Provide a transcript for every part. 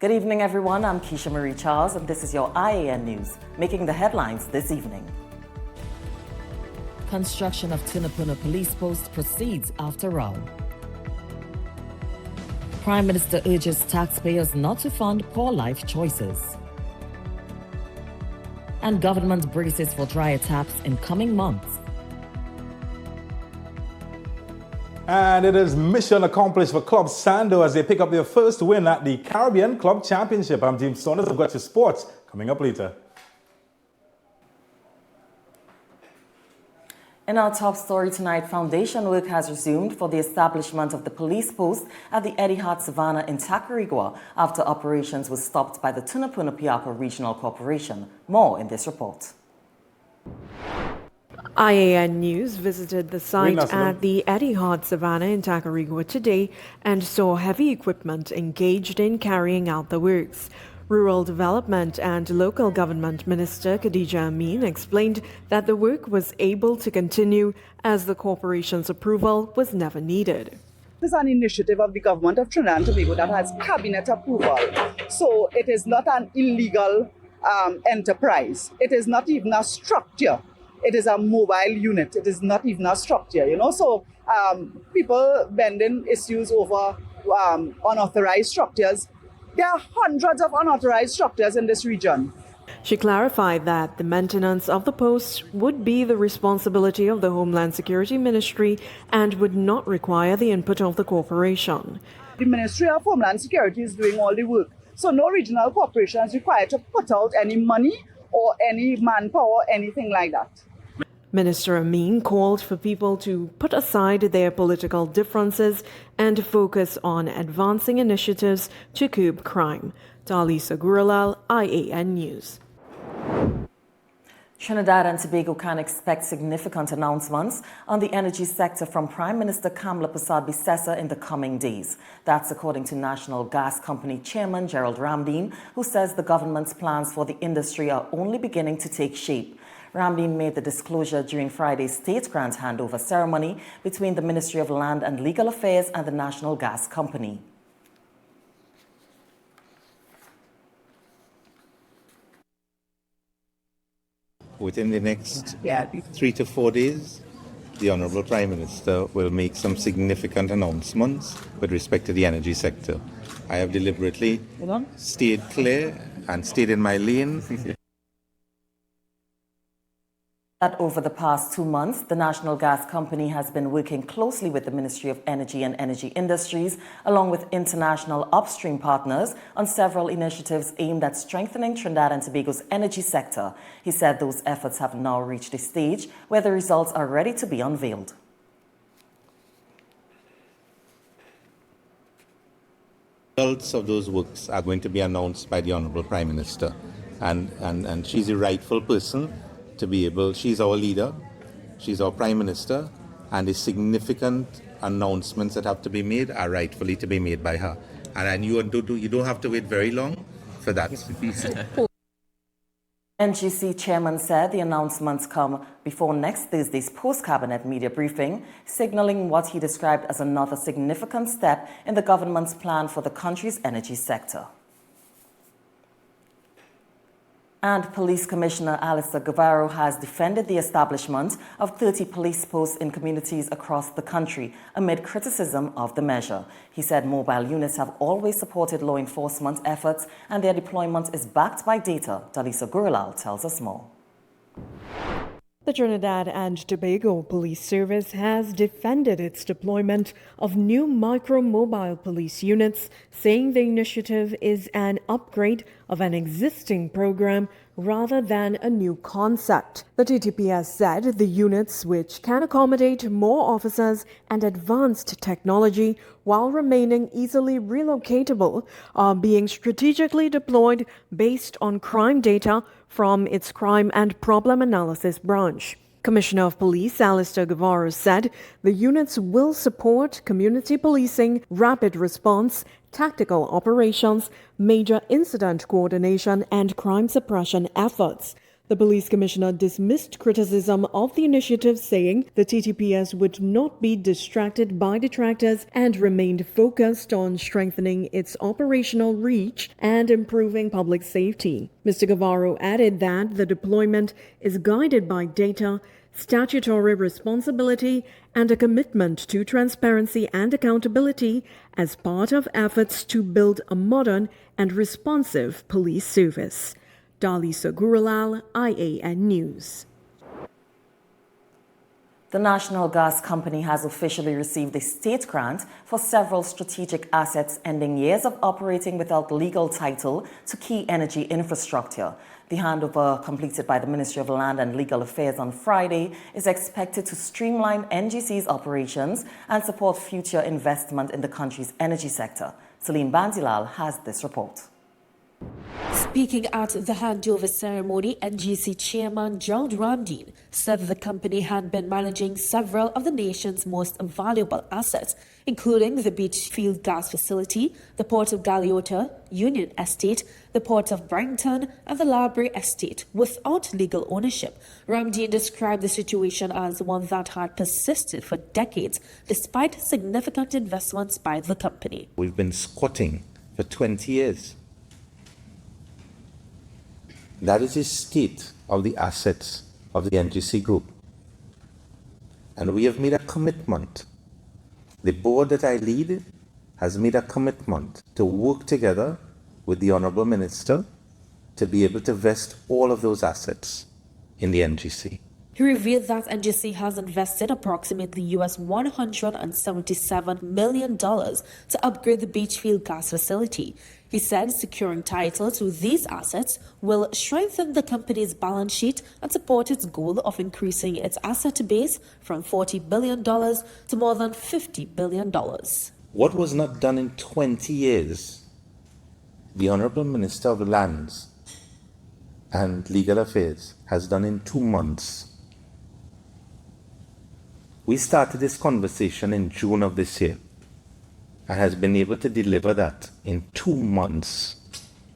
Good evening, everyone. I'm Keisha Marie Charles, and this is your I.A.N. news, making the headlines this evening. Construction of Tunapuna police post proceeds after row. Prime Minister urges taxpayers not to fund poor life choices. And government braces for drier taps in coming months. And it is mission accomplished for Club Sando as they pick up their first win at the Caribbean Club Championship. I'm James Saunders. I've got your sports coming up later. In our top story tonight, foundation work has resumed for the establishment of the police post at the Etihad Savannah in Tacarigua after operations were stopped by the Tunapuna Piako Regional Corporation. More in this report. I.A.N. News visited the site at the Etihad Savannah in Tacarigua today and saw heavy equipment engaged in carrying out the works. Rural Development and Local Government Minister Khadija I.A.N. explained that the work was able to continue as the corporation's approval was never needed. This is an initiative of the government of Trinidad and Tobago that has cabinet approval. So it is not an illegal enterprise. It is not even a structure. It is a mobile unit. It is not even a structure, So people bending issues over unauthorized structures. There are hundreds of unauthorized structures in this region. She clarified that the maintenance of the post would be the responsibility of the Homeland Security Ministry and would not require the input of the corporation. The Ministry of Homeland Security is doing all the work. So no regional corporation is required to put out any money or any manpower or anything like that. Minister I.A.N. called for people to put aside their political differences and focus on advancing initiatives to curb crime. Talisa Gurulal, I.A.N. News. Trinidad and Tobago can expect significant announcements on the energy sector from Prime Minister Kamla Persad-Bissessar in the coming days. That's according to National Gas Company Chairman Gerald Ramdeen, who says the government's plans for the industry are only beginning to take shape. Ramdeen made the disclosure during Friday's state grant handover ceremony between the Ministry of Land and Legal Affairs and the National Gas Company. Within the next 3 to 4 days, the Honourable Prime Minister will make some significant announcements with respect to the energy sector. I have deliberately stayed clear and stayed in my lane. That over the past 2 months, the National Gas Company has been working closely with the Ministry of Energy and Energy Industries, along with international upstream partners, on several initiatives aimed at strengthening Trinidad and Tobago's energy sector. He said those efforts have now reached a stage where the results are ready to be unveiled. Results of those works are going to be announced by the Honourable Prime Minister, and she's the rightful person to be able. She's our leader, she's our Prime Minister, and the significant announcements that have to be made are rightfully to be made by her. And you don't have to wait very long for that. NGC chairman said the announcements come before next Thursday's post-cabinet media briefing, signaling what he described as another significant step in the government's plan for the country's energy sector. And Police Commissioner Alistair Guevara has defended the establishment of 30 police posts in communities across the country amid criticism of the measure. He said mobile units have always supported law enforcement efforts and their deployment is backed by data. Talisa Gurulal tells us more. The Trinidad and Tobago Police Service has defended its deployment of new micro-mobile police units, saying the initiative is an upgrade of an existing program rather than a new concept. The TTPS said the units, which can accommodate more officers and advanced technology while remaining easily relocatable, are being strategically deployed based on crime data from its Crime and Problem Analysis branch. Commissioner of Police Alistair Guevara said the units will support community policing, rapid response, tactical operations, major incident coordination, and crime suppression efforts. The police commissioner dismissed criticism of the initiative, saying the TTPS would not be distracted by detractors and remained focused on strengthening its operational reach and improving public safety. Mr. Guevara added that the deployment is guided by data, statutory responsibility, and a commitment to transparency and accountability as part of efforts to build a modern and responsive police service. Dalisa Gurulal, I.A.N. News. The National Gas Company has officially received a state grant for several strategic assets ending years of operating without legal title to key energy infrastructure. The handover, completed by the Ministry of Land and Legal Affairs on Friday, is expected to streamline NGC's operations and support future investment in the country's energy sector. Celine Banzilal has this report. Speaking at the handover ceremony, NGC Chairman Gerald Ramdeen said the company had been managing several of the nation's most valuable assets, including the Beachfield Gas Facility, the Port of Galeota, Union Estate, the Port of Brampton, and the Library Estate, without legal ownership. Ramdeen described the situation as one that had persisted for decades, despite significant investments by the company. We've been squatting for 20 years. That is the state of the assets of the NGC Group. And we have made a commitment. The board that I lead has made a commitment to work together with the Honorable Minister to be able to vest all of those assets in the NGC. He revealed that NGC has invested approximately $177 million to upgrade the Beachfield gas facility. He said securing title to these assets will strengthen the company's balance sheet and support its goal of increasing its asset base from $40 billion to more than $50 billion. What was not done in 20 years, the Honorable Minister of Lands and Legal Affairs has done in 2 months. We started this conversation in June of this year and has been able to deliver that in 2 months.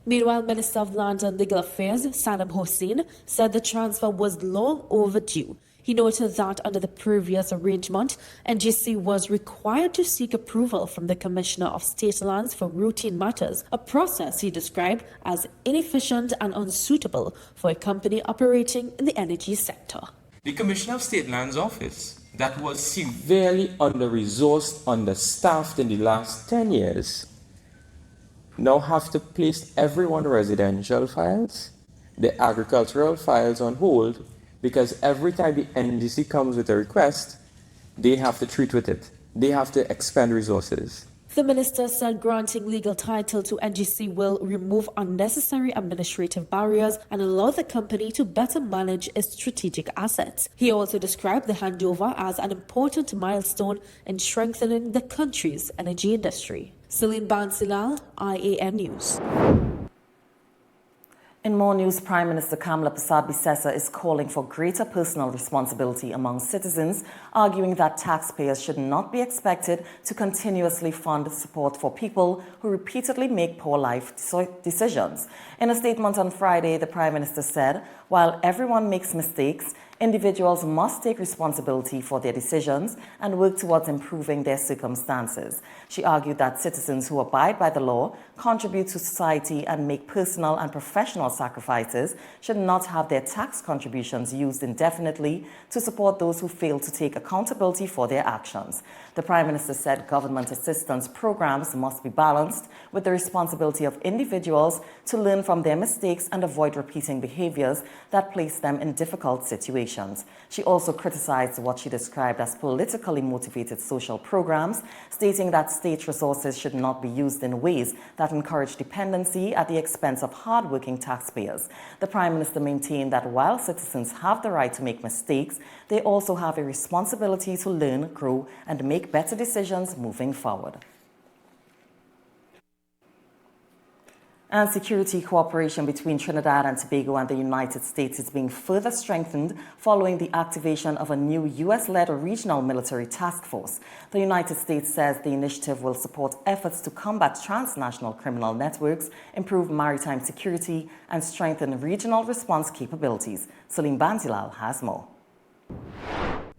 Meanwhile, Minister of Land and Legal Affairs, Saddam Hussein, said the transfer was long overdue. He noted that under the previous arrangement, NGC was required to seek approval from the Commissioner of State Lands for routine matters, a process he described as inefficient and unsuitable for a company operating in the energy sector. The Commissioner of State Lands office that was severely under-resourced, understaffed in the last 10 years, now have to place everyone's residential files, the agricultural files on hold, because every time the NGC comes with a request, they have to treat with it. They have to expend resources. The minister said granting legal title to NGC will remove unnecessary administrative barriers and allow the company to better manage its strategic assets. He also described the handover as an important milestone in strengthening the country's energy industry. Celine Bansilal, I.A.N. News. In more news, Prime Minister Kamla Persad-Bissessar is calling for greater personal responsibility among citizens, arguing that taxpayers should not be expected to continuously fund support for people who repeatedly make poor life decisions. In a statement on Friday, the Prime Minister said, while everyone makes mistakes, individuals must take responsibility for their decisions and work towards improving their circumstances. She argued that citizens who abide by the law, contribute to society, and make personal and professional sacrifices should not have their tax contributions used indefinitely to support those who fail to take accountability for their actions. The Prime Minister said government assistance programs must be balanced with the responsibility of individuals to learn from their mistakes and avoid repeating behaviors that place them in difficult situations. She also criticized what she described as politically motivated social programs, stating that state resources should not be used in ways that encourage dependency at the expense of hardworking taxpayers. The Prime Minister maintained that while citizens have the right to make mistakes, they also have a responsibility to learn, grow, and make better decisions moving forward. And security cooperation between Trinidad and Tobago and the United States is being further strengthened following the activation of a new U.S.-led regional military task force. The United States says the initiative will support efforts to combat transnational criminal networks, improve maritime security, and strengthen regional response capabilities. Salim Bantilal has more.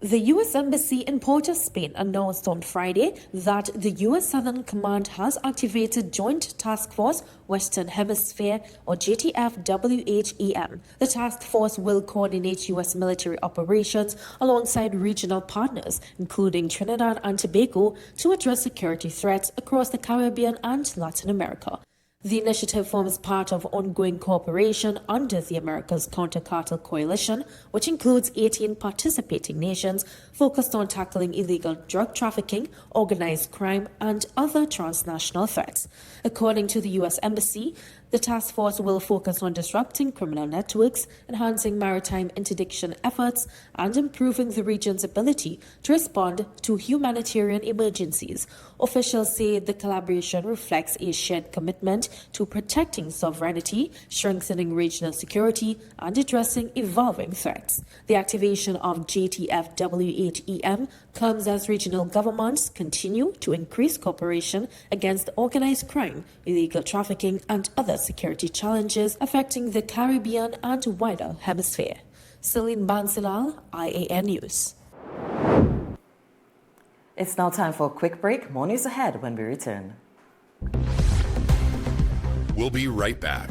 The U.S. Embassy in Port of Spain announced on Friday that the U.S. Southern Command has activated Joint Task Force Western Hemisphere, or JTF-WHEM. The task force will coordinate U.S. military operations alongside regional partners, including Trinidad and Tobago, to address security threats across the Caribbean and Latin America. The initiative forms part of ongoing cooperation under the Americas Counter-Cartel Coalition, which includes 18 participating nations focused on tackling illegal drug trafficking, organized crime, and other transnational threats. According to the U.S. Embassy, the task force will focus on disrupting criminal networks, enhancing maritime interdiction efforts, and improving the region's ability to respond to humanitarian emergencies. Officials say the collaboration reflects a shared commitment to protecting sovereignty, strengthening regional security, and addressing evolving threats. The activation of JTF-WHEM comes as regional governments continue to increase cooperation against organized crime, illegal trafficking, and other security challenges affecting the Caribbean and wider hemisphere. Celine Bansilal, I.A.N. News. It's now time for a quick break. More news ahead when we return. We'll be right back.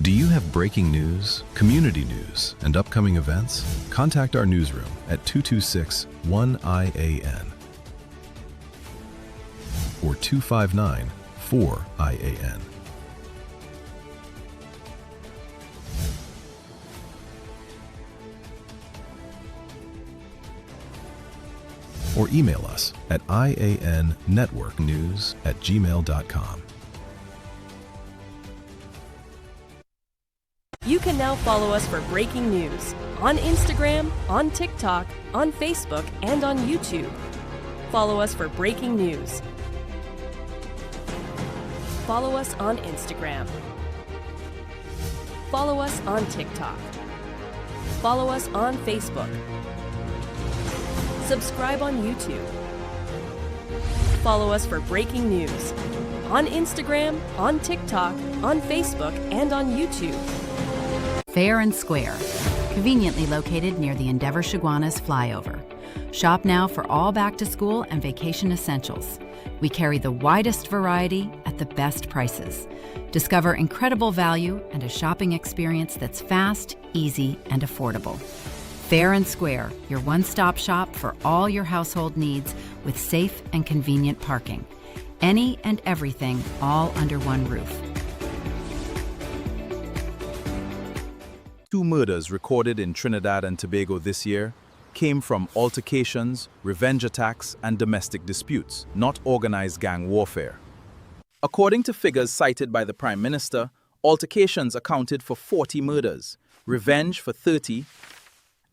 Do you have breaking news, community news, and upcoming events? Contact our newsroom at 226-1-I.A.N. or 259-4-I.A.N. or email us at iannetworknews@gmail.com. You can now follow us for breaking news on Instagram, on TikTok, on Facebook, and on YouTube. Follow us for breaking news. Follow us on Instagram. Follow us on TikTok. Follow us on Facebook. Subscribe on YouTube. Follow us for breaking news on Instagram, on TikTok, on Facebook, and on YouTube. Fair and Square, conveniently located near the Endeavour Chaguanas flyover. Shop now for all back-to-school and vacation essentials. We carry the widest variety at the best prices. Discover incredible value and a shopping experience that's fast, easy, and affordable. Fair and Square, your one-stop shop for all your household needs with safe and convenient parking. Any and everything all under one roof. 2 murders recorded in Trinidad and Tobago this year came from altercations, revenge attacks, and domestic disputes, not organized gang warfare. According to figures cited by the Prime Minister, altercations accounted for 40 murders, revenge for 30,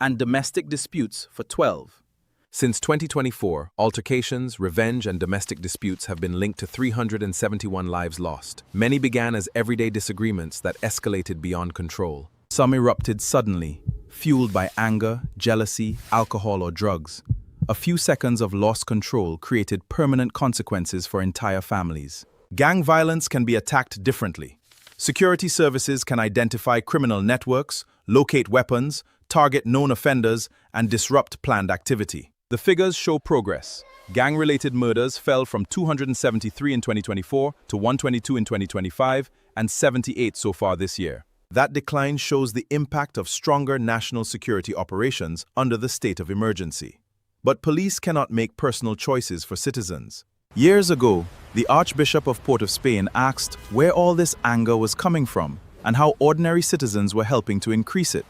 and domestic disputes for 12. Since 2024, altercations, revenge, and domestic disputes have been linked to 371 lives lost. Many began as everyday disagreements that escalated beyond control. Some erupted suddenly, fueled by anger, jealousy, alcohol, or drugs. A few seconds of lost control created permanent consequences for entire families. Gang violence can be attacked differently. Security services can identify criminal networks, locate weapons, target known offenders, and disrupt planned activity. The figures show progress. Gang-related murders fell from 273 in 2024 to 122 in 2025 and 78 so far this year. That decline shows the impact of stronger national security operations under the state of emergency. But police cannot make personal choices for citizens. Years ago, the Archbishop of Port of Spain asked where all this anger was coming from and how ordinary citizens were helping to increase it.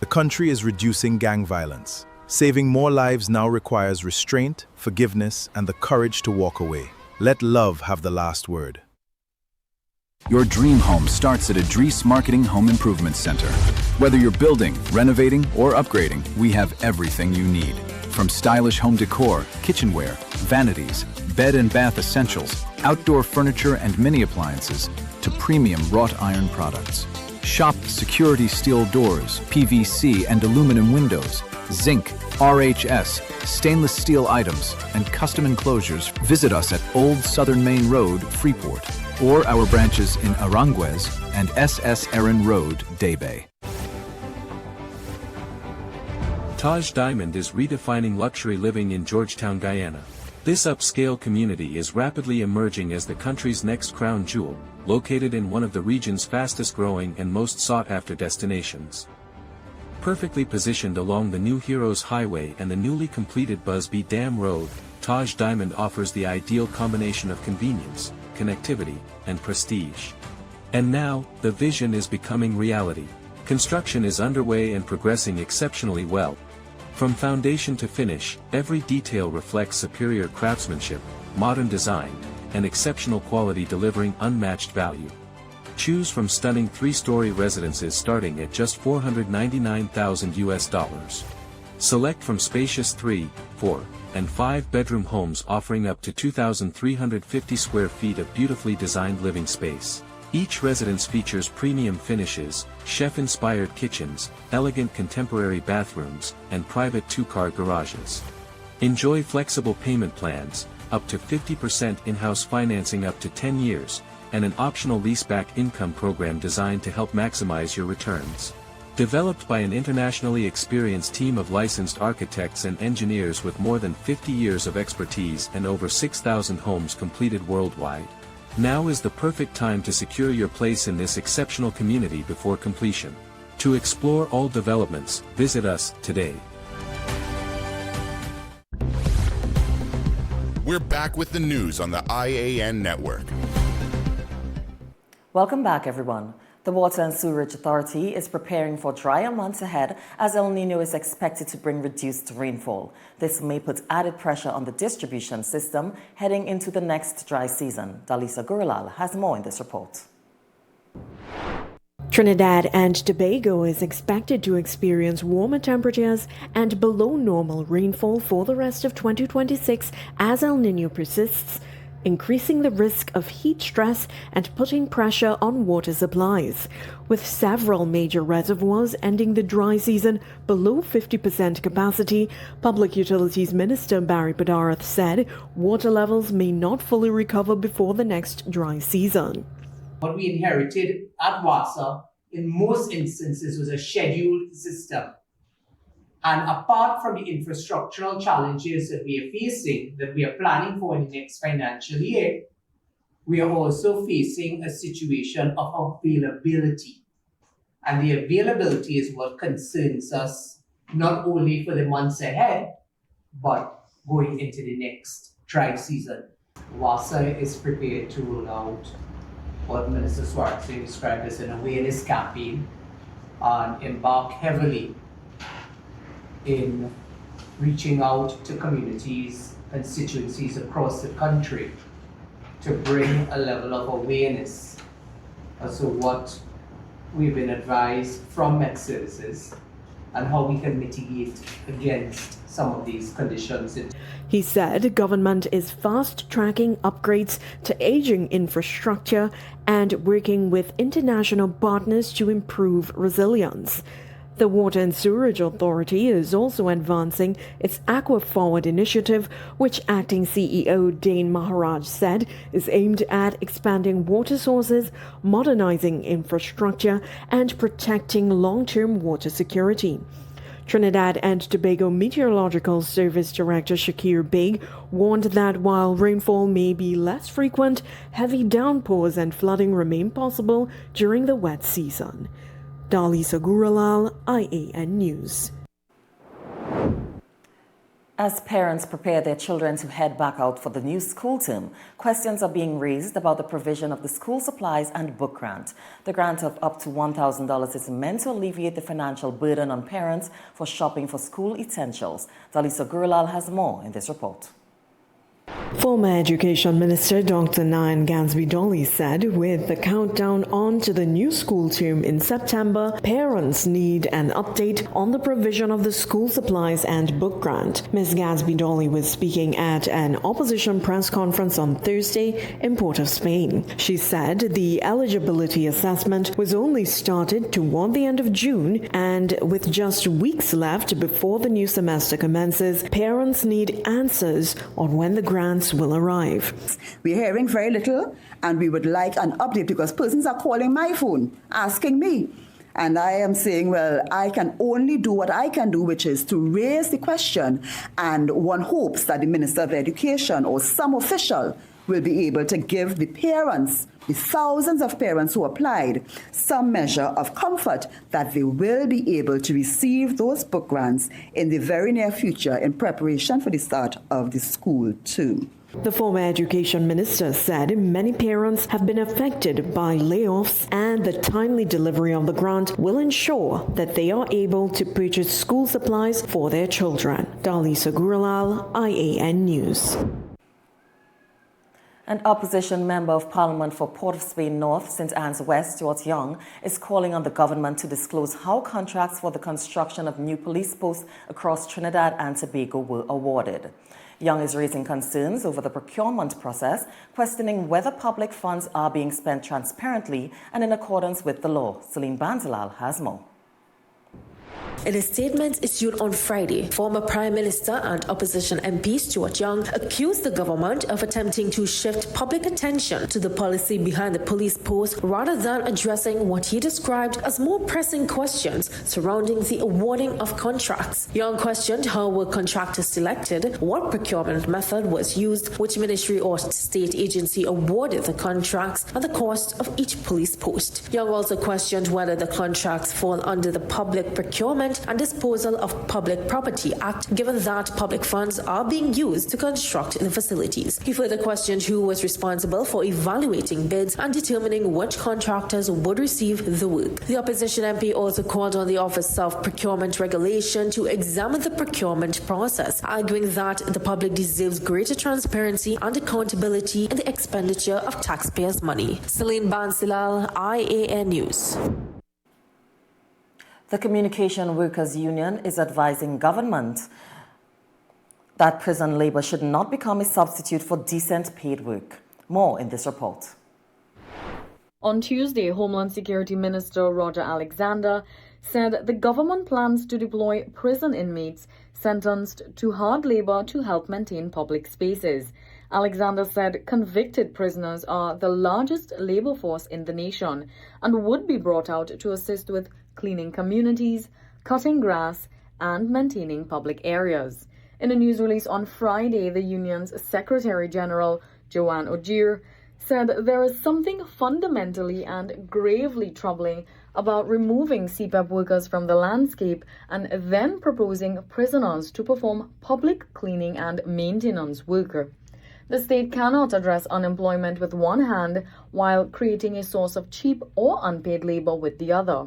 The country is reducing gang violence. Saving more lives now requires restraint, forgiveness, and the courage to walk away. Let love have the last word. Your dream home starts at Advertise Marketing Home Improvement Center. Whether you're building, renovating, or upgrading, we have everything you need. From stylish home decor, kitchenware, vanities, bed and bath essentials, outdoor furniture and mini appliances, to premium wrought iron products. Shop security steel doors, PVC and aluminum windows, zinc, RHS, stainless steel items, and custom enclosures. Visit us at Old Southern Main Road, Freeport, or our branches in Aranguez and SS Erin Road, Daybay. Taj Diamond is redefining luxury living in Georgetown, Guyana. This upscale community is rapidly emerging as the country's next crown jewel, located in one of the region's fastest-growing and most sought-after destinations. Perfectly positioned along the New Heroes Highway and the newly completed Busby Dam Road, Taj Diamond offers the ideal combination of convenience, connectivity, and prestige. And now, the vision is becoming reality. Construction is underway and progressing exceptionally well. From foundation to finish, every detail reflects superior craftsmanship, modern design, and exceptional quality, delivering unmatched value. Choose from stunning 3-story residences starting at just $499,000. Select from spacious 3, 4, and 5-bedroom homes offering up to 2,350 square feet of beautifully designed living space. Each residence features premium finishes, chef-inspired kitchens, elegant contemporary bathrooms, and private 2-car garages. Enjoy flexible payment plans, up to 50% in-house financing up to 10 years, and an optional leaseback income program designed to help maximize your returns. Developed by an internationally experienced team of licensed architects and engineers with more than 50 years of expertise and over 6,000 homes completed worldwide. Now is the perfect time to secure your place in this exceptional community before completion. To explore all developments, visit us today. We're back with the news on the I.A.N. network. Welcome back, everyone. The Water and Sewerage Authority is preparing for drier months ahead as El Nino is expected to bring reduced rainfall. This may put added pressure on the distribution system heading into the next dry season. Dalisa Gurulal has more in this report. Trinidad and Tobago is expected to experience warmer temperatures and below normal rainfall for the rest of 2026 as El Nino persists, increasing the risk of heat stress and putting pressure on water supplies, with several major reservoirs ending the dry season below 50% capacity. Public Utilities Minister Barry Padarath said water levels may not fully recover before the next dry season. What we inherited at WASA in most instances was a scheduled system. And apart from the infrastructural challenges that we are facing, that we are planning for in the next financial year, we are also facing a situation of availability. And the availability is what concerns us, not only for the months ahead, but going into the next dry season. WASA is prepared to roll out what Minister Swartz described as an awareness campaign and embark heavily in reaching out to communities, constituencies across the country to bring a level of awareness as to what we've been advised from Met Services and how we can mitigate against some of these conditions. He said government is fast-tracking upgrades to aging infrastructure and working with international partners to improve resilience. The Water and Sewerage Authority is also advancing its Aqua Forward initiative, which acting CEO Dane Maharaj said is aimed at expanding water sources, modernizing infrastructure, and protecting long-term water security. Trinidad and Tobago Meteorological Service Director Shakir Beg warned that while rainfall may be less frequent, heavy downpours and flooding remain possible during the wet season. Dalisa Gurulal, I.A.N. News. As parents prepare their children to head back out for the new school term, questions are being raised about the provision of the school supplies and book grant. The grant of up to $1,000 is meant to alleviate the financial burden on parents for shopping for school essentials. Dalisa Gurulal has more in this report. Former Education Minister Dr. I.A.N. Gansby-Dolly said with the countdown on to the new school term in September, parents need an update on the provision of the school supplies and book grant. Ms. Gansby-Dolly was speaking at an opposition press conference on Thursday in Port of Spain. She said the eligibility assessment was only started toward the end of June, and with just weeks left before the new semester commences, parents need answers on when the grants will arrive. We're hearing very little, and we would like an update because persons are calling my phone, asking me. And I am saying, well, I can only do what I can do, which is to raise the question, and one hopes that the Minister of Education or some official will be able to give the parents, the thousands of parents who applied, some measure of comfort that they will be able to receive those book grants in the very near future in preparation for the start of the school term. The former education minister said many parents have been affected by layoffs, and the timely delivery of the grant will ensure that they are able to purchase school supplies for their children. Dalisa Guralal, I.A.N. News. An opposition member of Parliament for Port of Spain North, St. Anne's West, Stuart Young, is calling on the government to disclose how contracts for the construction of new police posts across Trinidad and Tobago were awarded. Young is raising concerns over the procurement process, questioning whether public funds are being spent transparently and in accordance with the law. Celine Banzalal has more. In a statement issued on Friday, former Prime Minister and opposition MP Stuart Young accused the government of attempting to shift public attention to the policy behind the police post rather than addressing what he described as more pressing questions surrounding the awarding of contracts. Young questioned how were contractors selected, what procurement method was used, which ministry or state agency awarded the contracts, and the cost of each police post. Young also questioned whether the contracts fall under the Public Procurement and Disposal of Public Property Act, given that public funds are being used to construct the facilities. He further questioned who was responsible for evaluating bids and determining which contractors would receive the work. The opposition MP also called on the Office of Procurement Regulation to examine the procurement process, arguing that the public deserves greater transparency and accountability in the expenditure of taxpayers' money. Celine Bansilal, I.A.N. News. The Communication Workers Union is advising government that prison labor should not become a substitute for decent paid work. More in this report. On Tuesday, Homeland Security Minister Roger Alexander said the government plans to deploy prison inmates sentenced to hard labor to help maintain public spaces. Alexander said convicted prisoners are the largest labor force in the nation and would be brought out to assist with cleaning communities, cutting grass, and maintaining public areas. In a news release on Friday, the union's Secretary General, Joanne Ogier, said there is something fundamentally and gravely troubling about removing CPEP workers from the landscape and then proposing prisoners to perform public cleaning and maintenance work. The state cannot address unemployment with one hand while creating a source of cheap or unpaid labor with the other.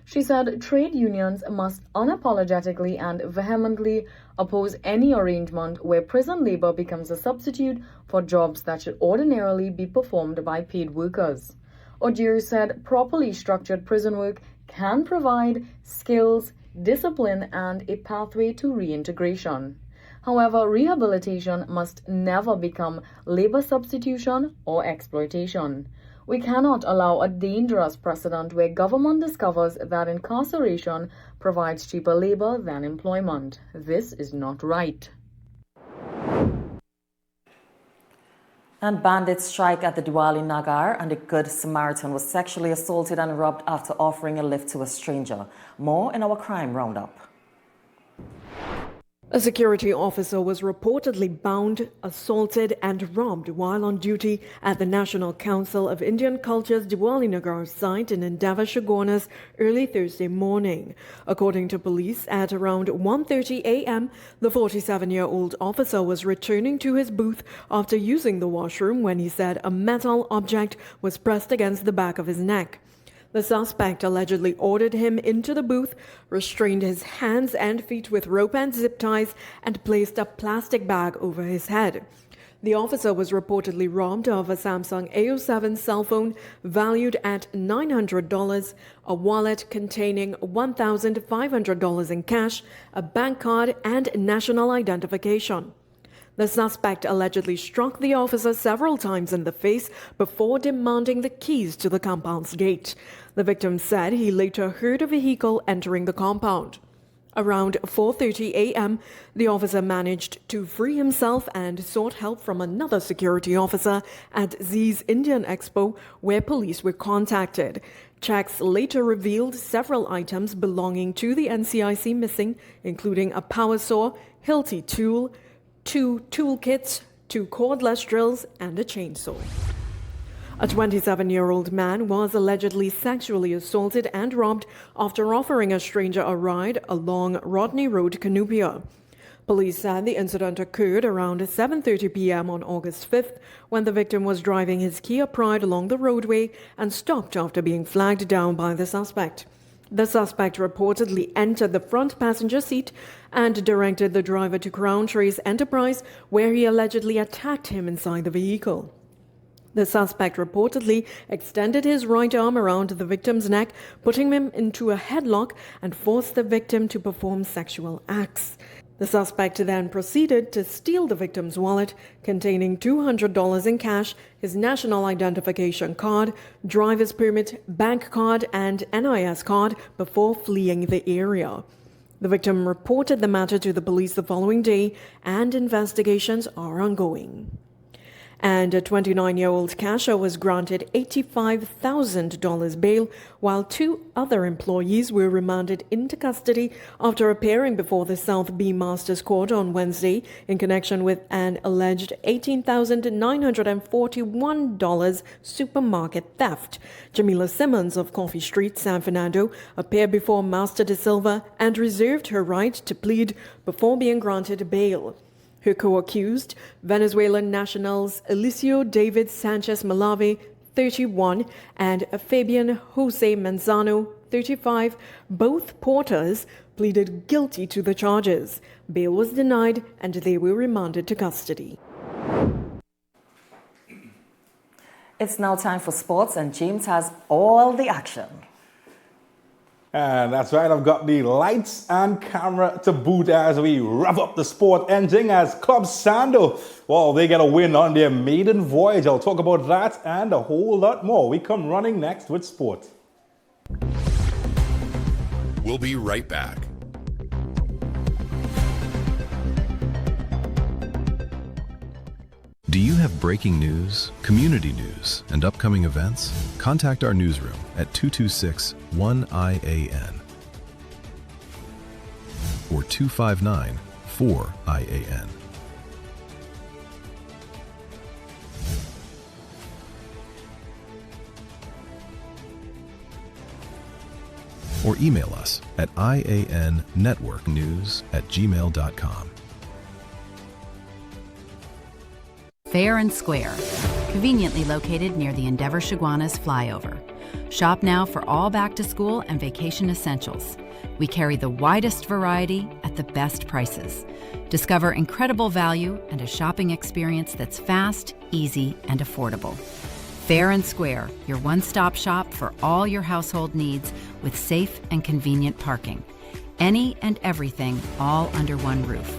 She said trade unions must unapologetically and vehemently oppose any arrangement where prison labor becomes a substitute for jobs that should ordinarily be performed by paid workers. Ogier said properly structured prison work can provide skills, discipline, and a pathway to reintegration. However, rehabilitation must never become labor substitution or exploitation. We cannot allow a dangerous precedent where government discovers that incarceration provides cheaper labor than employment. This is not right. And bandits strike at the Diwali Nagar, and a Good Samaritan was sexually assaulted and robbed after offering a lift to a stranger. More in our crime roundup. A security officer was reportedly bound, assaulted and robbed while on duty at the National Council of Indian Culture's Diwali Nagar site in Endeavour, Chaguanas early Thursday morning. According to police, at around 1:30 a.m., the 47-year-old officer was returning to his booth after using the washroom when he said a metal object was pressed against the back of his neck. The suspect allegedly ordered him into the booth, restrained his hands and feet with rope and zip ties, and placed a plastic bag over his head. The officer was reportedly robbed of a Samsung A07 cell phone valued at $900, a wallet containing $1,500 in cash, a bank card, and national identification. The suspect allegedly struck the officer several times in the face before demanding the keys to the compound's gate. The victim said he later heard a vehicle entering the compound. Around 4:30 a.m., the officer managed to free himself and sought help from another security officer at Z's Indian Expo, where police were contacted. Checks later revealed several items belonging to the NCIC missing, including a power saw, Hilti tool, 2 toolkits, 2 cordless drills, and a chainsaw. A 27-year-old man was allegedly sexually assaulted and robbed after offering a stranger a ride along Rodney Road, Canoopia. Police said the incident occurred around 7:30 p.m. on August 5th when the victim was driving his Kia Pride along the roadway and stopped after being flagged down by the suspect. The suspect reportedly entered the front passenger seat and directed the driver to Crown Trace Enterprise, where he allegedly attacked him inside the vehicle. The suspect reportedly extended his right arm around the victim's neck, putting him into a headlock and forced the victim to perform sexual acts. The suspect then proceeded to steal the victim's wallet containing $200 in cash, his national identification card, driver's permit, bank card, and NIS card before fleeing the area. The victim reported the matter to the police the following day, and investigations are ongoing. And a 29-year-old cashier was granted $85,000 bail, while 2 other employees were remanded into custody after appearing before the South B Masters Court on Wednesday in connection with an alleged $18,941 supermarket theft. Jamila Simmons of Coffee Street, San Fernando, appeared before Master De Silva and reserved her right to plead before being granted bail. Her co-accused, Venezuelan nationals Eliseo David Sanchez Malave, 31, and Fabian Jose Manzano, 35, both porters, pleaded guilty to the charges. Bail was denied and they were remanded to custody. It's now time for sports, and James has all the action. And that's right, I've got the lights and camera to boot as we rev up the sport engine as Club Sando, well, they get a win on their maiden voyage. I'll talk about that and a whole lot more. We come running next with sport. We'll be right back. Do you have breaking news, community news, and upcoming events? Contact our newsroom at 226-1-I.A.N. or 259-4-I.A.N. Or email us at iannetworknews@gmail.com. Fair and Square, conveniently located near the Endeavor Chaguanas flyover. Shop now for all back-to-school and vacation essentials. We carry the widest variety at the best prices. Discover incredible value and a shopping experience that's fast, easy, and affordable. Fair and Square, your one-stop shop for all your household needs with safe and convenient parking. Any and everything all under one roof.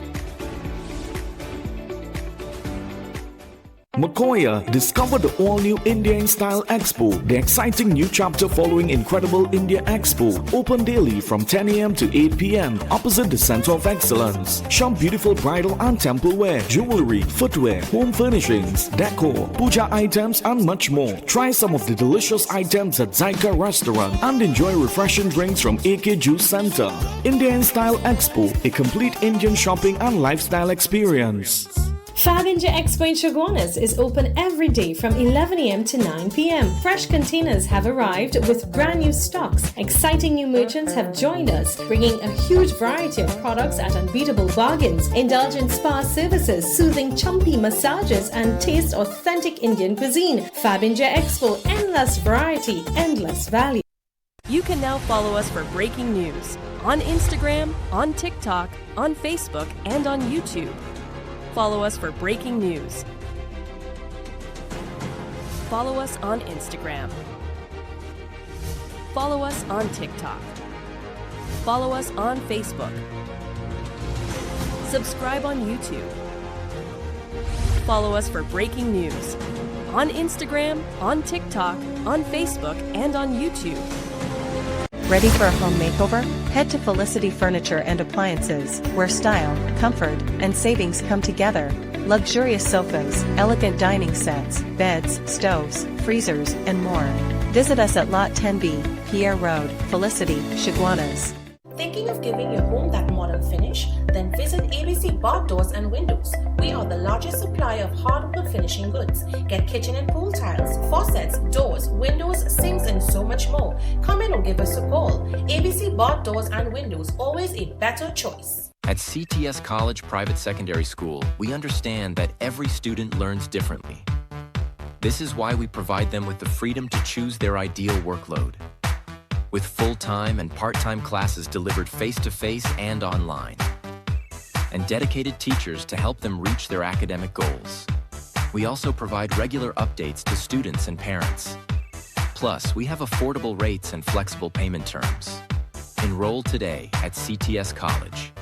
Makoya, discover the all-new India Style Expo, the exciting new chapter following Incredible India Expo. Open daily from 10 a.m. to 8 p.m. opposite the Center of Excellence. Shop beautiful bridal and temple wear, jewelry, footwear, home furnishings, decor, puja items, and much more. Try some of the delicious items at Zaika Restaurant and enjoy refreshing drinks from AK Juice Center. India Style Expo, a complete Indian shopping and lifestyle experience. Fabinger Expo in Chaguanas is open every day from 11 a.m. to 9 p.m. Fresh containers have arrived with brand new stocks. Exciting new merchants have joined us, bringing a huge variety of products at unbeatable bargains. Indulge in spa services, soothing chumpy massages, and taste authentic Indian cuisine. Fabinger Expo, endless variety, endless value. You can now follow us for breaking news on Instagram, on TikTok, on Facebook, and on YouTube. Follow us for breaking news. Follow us on Instagram. Follow us on TikTok. Follow us on Facebook. Subscribe on YouTube. Follow us for breaking news on Instagram, on TikTok, on Facebook, and on YouTube. Ready for a home makeover? Head to Felicity Furniture and Appliances, where style, comfort, and savings come together. Luxurious sofas, elegant dining sets, beds, stoves, freezers, and more. Visit us at Lot 10B, Pierre Road, Felicity, Chaguanas. Thinking of giving your home that modern finish? Then visit ABC Bar Doors and Windows. We are the largest supplier of hardwood finishing goods. Get kitchen and pool tiles, faucets, doors, windows, sinks, and so much more. Come in or give us a call. ABC Bar Doors and Windows, always a better choice. At CTS College Private Secondary School, we understand that every student learns differently. This is why we provide them with the freedom to choose their ideal workload. With full-time and part-time classes delivered face-to-face and online, and dedicated teachers to help them reach their academic goals. We also provide regular updates to students and parents. Plus, we have affordable rates and flexible payment terms. Enroll today at CTS College.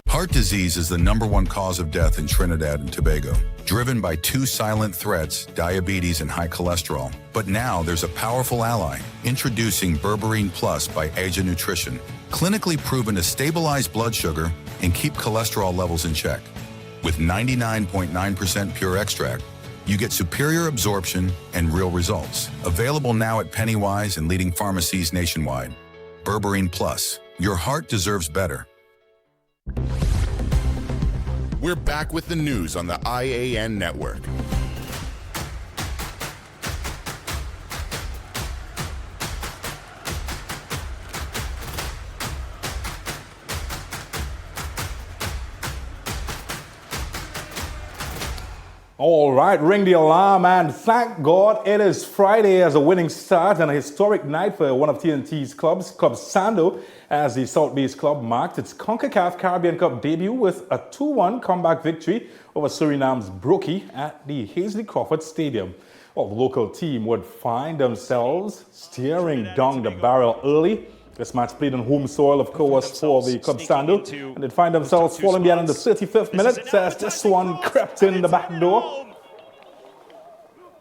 Heart disease is the #1 cause of death in Trinidad and Tobago, driven by two silent threats, diabetes and high cholesterol. But now there's a powerful ally, introducing Berberine Plus by A.N Nutrition, clinically proven to stabilize blood sugar and keep cholesterol levels in check. With 99.9% pure extract, you get superior absorption and real results. Available now at Pennywise and leading pharmacies nationwide. Berberine Plus, your heart deserves better. We're back with the news on the I.A.N. network. All right, ring the alarm and thank God it is Friday as a winning start and a historic night for one of TNT's clubs, Club Sando, as the South Base club marked its CONCACAF Caribbean Cup debut with a 2-1 comeback victory over Suriname's Brookie at the Hazley Crawford Stadium. Well, the local team would find themselves staring down the barrel early. This match played on home soil, of course, for the Club Sando, and they'd find themselves falling behind in the 35th minute as this one crept in the back door.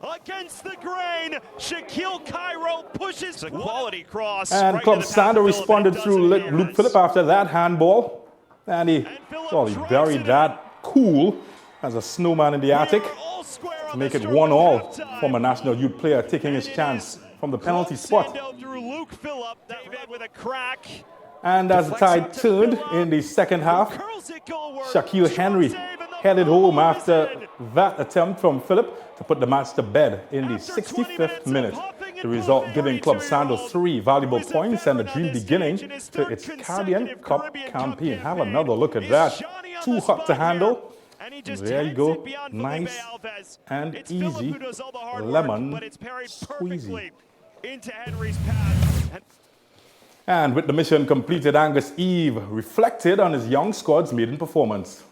Against the grain, Shaquille Cairo pushes a quality cross. And right Club to the path Sando responded through Luke Phillip after that handball. And he buried that cool as a snowman in the attic to make it 1-1 from a national youth player taking his chance from the penalty spot. And as the tide turned in the second half, Shaquille Henry headed home after that attempt from Phillip to put the match to bed in the 65th minute. The result giving Club Sando 3 valuable points and a dream beginning to its Caribbean Cup campaign. Have another look at that. Too hot to handle. There you go. Nice and easy lemon squeezy. Into Henry's path. And with the mission completed, Angus Eve reflected on his young squad's maiden performance.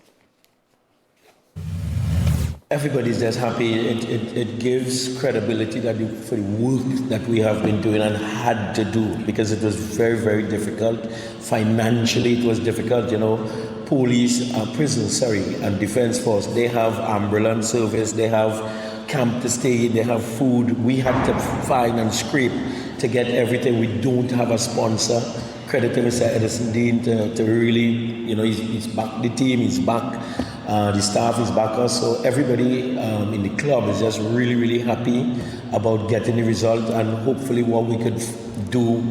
Everybody's just happy. It gives credibility for the work that we have been doing and had to do, because it was very, very difficult. Financially, it was difficult. You know, police, prison, and defense force, they have ambulance service, they have camp to stay, they have food. We had to find and scrape to get everything. We don't have a sponsor. Credit to Mr. Edison Dean to really, you know, he's back the team, he's back, the staff is back us. So everybody in the club is just really, really happy about getting the result and hopefully what we could do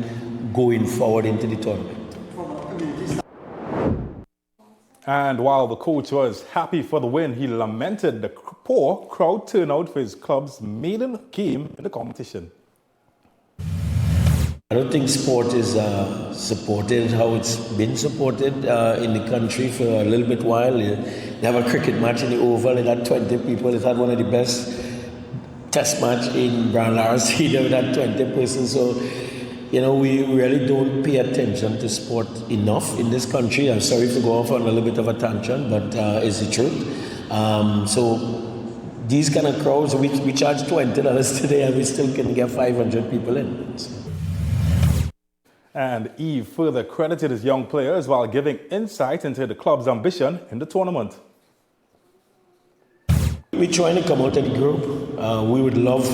going forward into the tournament. And while the coach was happy for the win, he lamented the poor crowd turnout for his club's maiden game in the competition. I don't think sport is supported how it's been supported in the country for a little bit while. They have a cricket match in the Oval, it had 20 people. It had one of the best test match in Brown Lara Stadium with that 20 persons. So, you know, we really don't pay attention to sport enough in this country. I'm sorry to go off on a little bit of a tangent, but it's the truth. So these kind of crowds, we charge $20 today and we still can get 500 people in. So. And Eve further credited his young players while giving insight into the club's ambition in the tournament. We're trying to come out of the group. We would love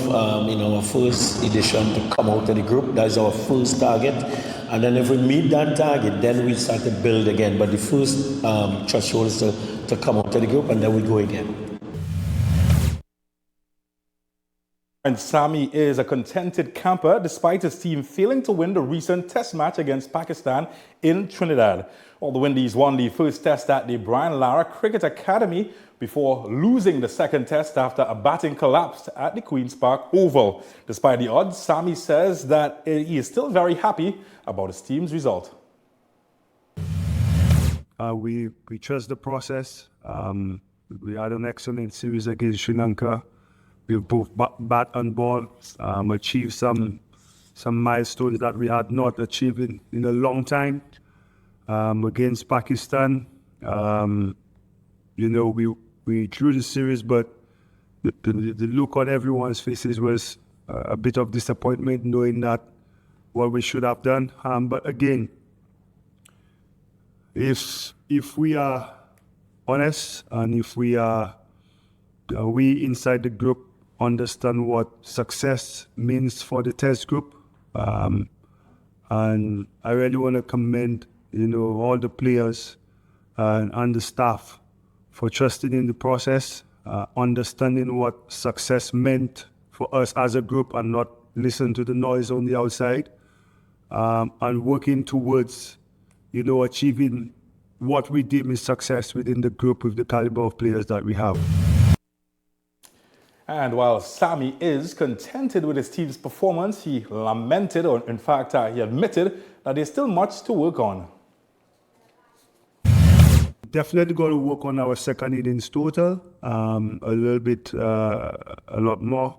in our first edition to come out of the group. That's our first target. And then if we meet that target, then we start to build again. But the first threshold is to come out of the group, and then we go again. And Sammy is a contented camper despite his team failing to win the recent test match against Pakistan in Trinidad. Well, the Windies won the first test at the Brian Lara Cricket Academy before losing the second test after a batting collapsed at the Queen's Park Oval. Despite the odds, Sammy says that he is still very happy about his team's result. We trust the process. We had an excellent series against Sri Lanka. We've both bat and ball, achieved some milestones that we had not achieved in a long time. Against Pakistan, we drew the series, but the look on everyone's faces was a bit of disappointment, knowing that what we should have done. But again, if we are honest and if we inside the group understand what success means for the test group, and I really want to commend all the players and the staff for trusting in the process, understanding what success meant for us as a group and not listen to the noise on the outside, and working towards achieving what we deem is success within the group with the caliber of players that we have. And while Sammy is contented with his team's performance, he lamented, or in fact, he admitted that there's still much to work on. Definitely got to work on our second innings total, a little bit, a lot more.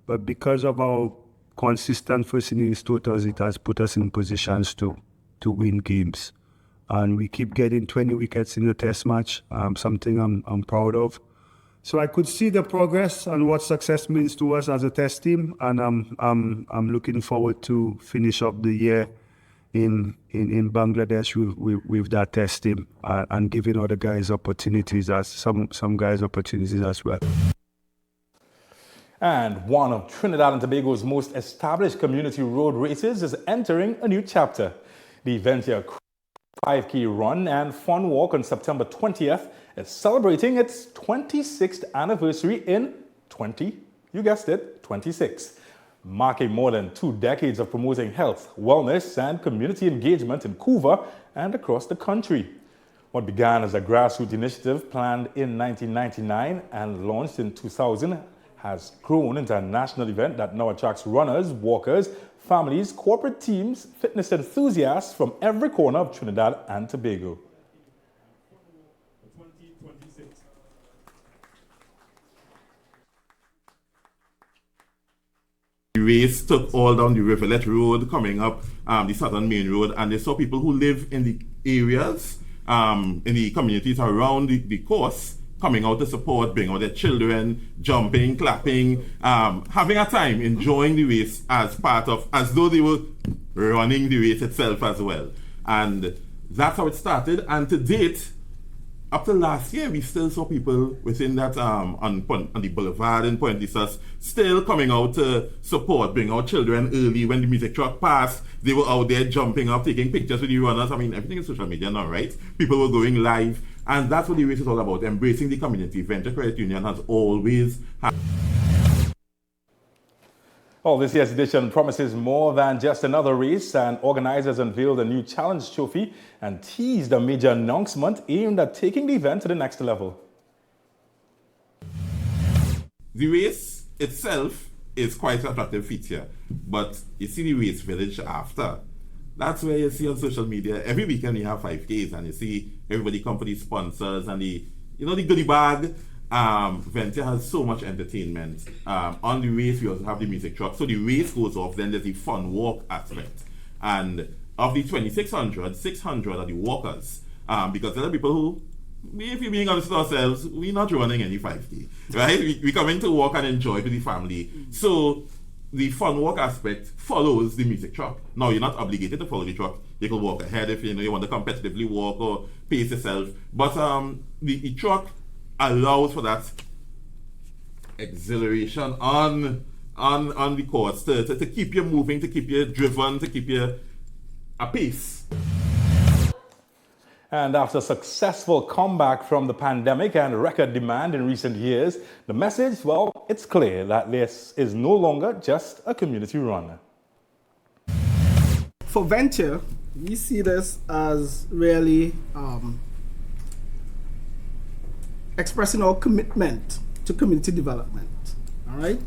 But because of our consistent first innings totals, it has put us in positions to win games. And we keep getting 20 wickets in the test match, something I'm proud of. So I could see the progress and what success means to us as a test team, and I'm looking forward to finish up the year in Bangladesh with that test team, and giving other guys opportunities, as some guys opportunities as well. And one of Trinidad and Tobago's most established community road races is entering a new chapter. The event here, 5K Run and Fun Walk on September 20th, is celebrating its 26th anniversary in 26, marking more than 2 decades of promoting health, wellness, and community engagement in Couva and across the country. What began as a grassroots initiative planned in 1999 and launched in 2000 has grown into a national event that now attracts runners, walkers, families, corporate teams, fitness enthusiasts from every corner of Trinidad and Tobago. The race took all down the Rivulet Road, coming up the Southern Main Road, and they saw people who live in the areas, in the communities around the course, coming out to support, bring out their children, jumping, clapping, having a time, enjoying the race as though they were running the race itself as well. And that's how it started. And to date, up to last year, we still saw people within that, on the boulevard in Point Lisas, still coming out to support, bring out children early. When the music truck passed, they were out there jumping up, taking pictures with the runners. I mean, everything is social media now, right? People were going live. And that's what the race is all about, embracing the community. Venture Credit Union has always had. Well, this year's edition promises more than just another race, and organizers unveiled a new challenge trophy and teased a major announcement aimed at taking the event to the next level. The race itself is quite an attractive feature, but you see the race village after. That's where you see on social media, every weekend you have 5Ks and you see everybody come for the sponsors and the goodie bag. Venture has so much entertainment. On the race, we also have the music truck. So the race goes off, then there's the fun walk aspect. And of the 2,600, 600 are the walkers. Because there are people who if we're being honest with ourselves, we're not running any 5K, right? We coming to walk and enjoy with the family. So the fun walk aspect follows the music truck. Now, you're not obligated to follow the truck. You can walk ahead if you want to competitively walk or pace yourself. But the truck allows for that exhilaration on the course to keep you moving, to keep you driven, to keep you apace. And after a successful comeback from the pandemic and record demand in recent years, the message, well, it's clear that this is no longer just a community run. For Venture, we see this as really expressing our commitment to community development, all right,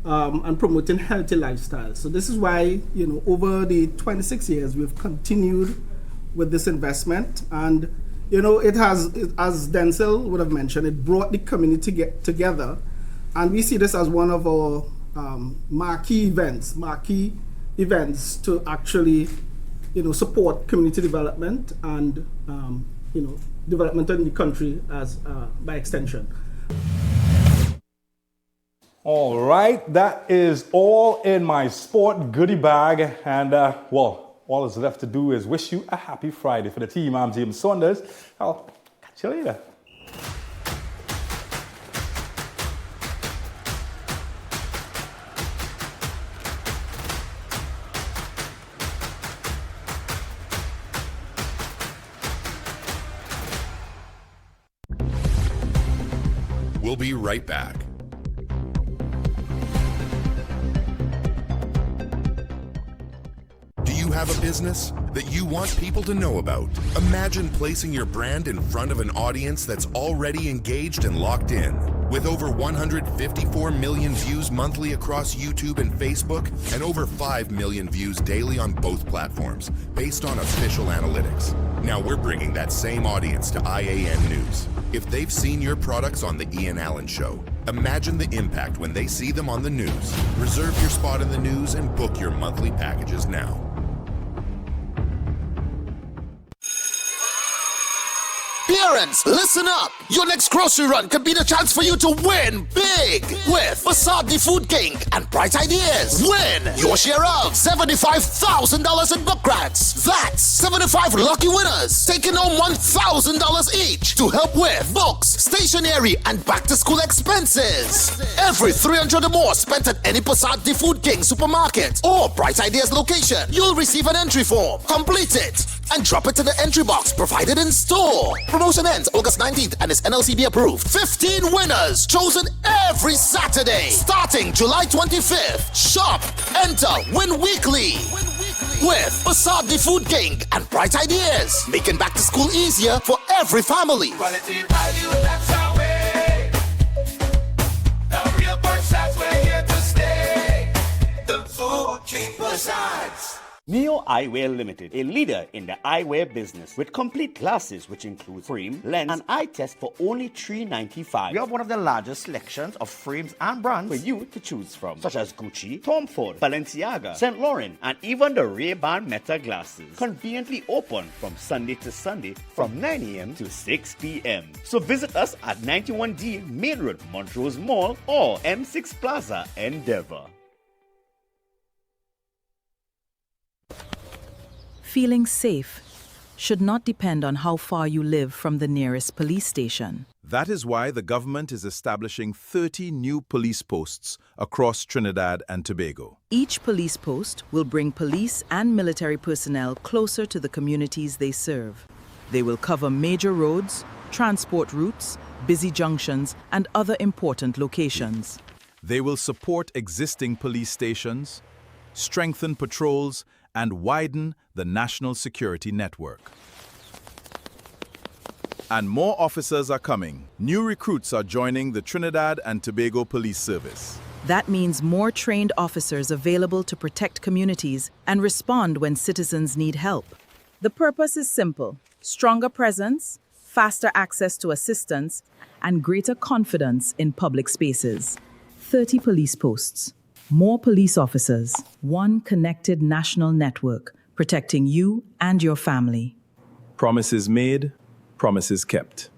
and promoting healthy lifestyles. So this is why, over the 26 years, we've continued with this investment, and it has, as Denzel would have mentioned, it brought the community together, and we see this as one of our marquee events to actually support community development and development in the country as by extension. All right, that is all in my sport goodie bag, and all that's left to do is wish you a happy Friday. For the team, I'm James Saunders. I'll catch you later. We'll be right back. Do you have a business that you want people to know about? Imagine placing your brand in front of an audience that's already engaged and locked in. With over 154 million views monthly across YouTube and Facebook, and over 5 million views daily on both platforms, based on official analytics. Now we're bringing that same audience to I.A.N. News. If they've seen your products on the Ian Show, imagine the impact when they see them on the news. Reserve your spot in the news and book your monthly packages now. Parents, listen up! Your next grocery run could be the chance for you to win big with Facade the Food King and Bright Ideas. Win your share of $75,000 in book grants. That's 75 lucky winners taking home $1,000 each to help with books, stationery, and back-to-school expenses. Every $300 or more spent at any Facade the Food King supermarket or Bright Ideas location, you'll receive an entry form. Complete it and drop it in the entry box provided in store. Promotion ends August 19th and is NLCB approved. 15 winners chosen every Saturday starting July 25th. Shop, enter, win weekly with Facade the Food King and Bright Ideas, making back to school easier for every family. Quality value, that's our way. The real Facade's, we're here to stay. The Food King Facade's. Neo Eyewear Limited, a leader in the eyewear business with complete glasses which include frame, lens, and eye test for only $395. We have one of the largest selections of frames and brands for you to choose from, such as Gucci, Tom Ford, Balenciaga, St. Laurent, and even the Ray-Ban Meta glasses. Conveniently open from Sunday to Sunday from 9 a.m. to 6 p.m. So visit us at 91D Main Road, Montrose Mall, or M6 Plaza, Endeavour. Feeling safe should not depend on how far you live from the nearest police station. That is why the government is establishing 30 new police posts across Trinidad and Tobago. Each police post will bring police and military personnel closer to the communities they serve. They will cover major roads, transport routes, busy junctions, and other important locations. They will support existing police stations, strengthen patrols, and widen the national security network. And more officers are coming. New recruits are joining the Trinidad and Tobago Police Service. That means more trained officers available to protect communities and respond when citizens need help. The purpose is simple: stronger presence, faster access to assistance, and greater confidence in public spaces. 30 police posts. More police officers, one connected national network, protecting you and your family. Promises made, promises kept.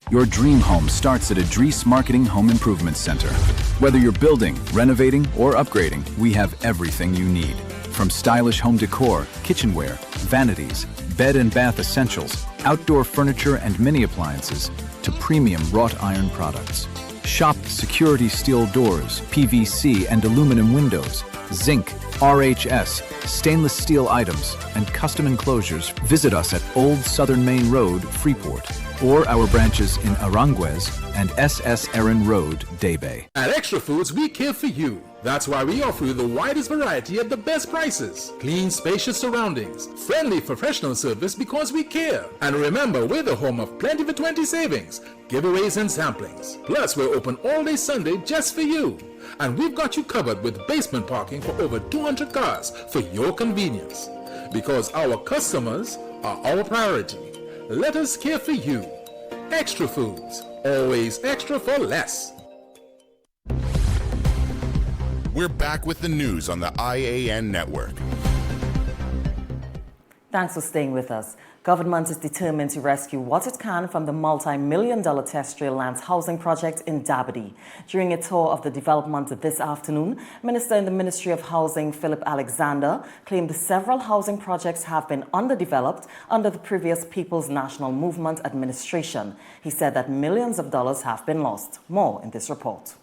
Your dream home starts at Advertise Marketing Home Improvement Center. Whether you're building, renovating, or upgrading, we have everything you need. From stylish home decor, kitchenware, vanities, bed and bath essentials, outdoor furniture and mini appliances, to premium wrought iron products. Shop security steel doors, PVC and aluminum windows, zinc, RHS, stainless steel items, and custom enclosures. Visit us at Old Southern Main Road, Freeport, or our branches in Aranguez and SS Erin Road, Daybay. At Extra Foods, we care for you. That's why we offer you the widest variety at the best prices. Clean, spacious surroundings. Friendly, professional service because we care. And remember, we're the home of plenty for 20 savings, giveaways and samplings. Plus, we're open all day Sunday just for you. And we've got you covered with basement parking for over 200 cars for your convenience. Because our customers are our priority. Let us care for you. Extra Foods. Always extra for less. We're back with the news on the I.A.N. network. Thanks for staying with us. Government is determined to rescue what it can from the multi-million-dollar terrestrial lands housing project in Dabadi. During a tour of the development this afternoon, Minister in the Ministry of Housing, Philip Alexander, claimed several housing projects have been underdeveloped under the previous People's National Movement administration. He said that millions of dollars have been lost. More in this report.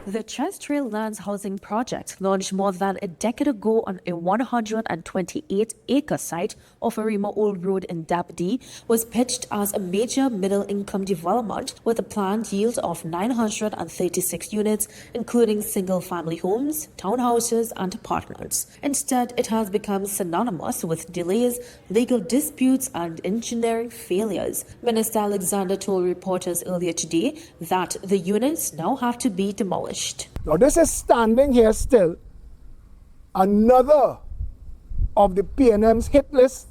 The Terrestrial Lands Housing Project, launched more than a decade ago on a 128-acre site off Arima Old Road in Dabadi, was pitched as a major middle-income development with a planned yield of 936 units, including single-family homes, townhouses, and apartments. Instead, it has become synonymous with delays, legal disputes, and engineering failures. Minister Alexander told reporters earlier today that the units now have to be demolished. Now this is standing here still, another of the PNM's hit list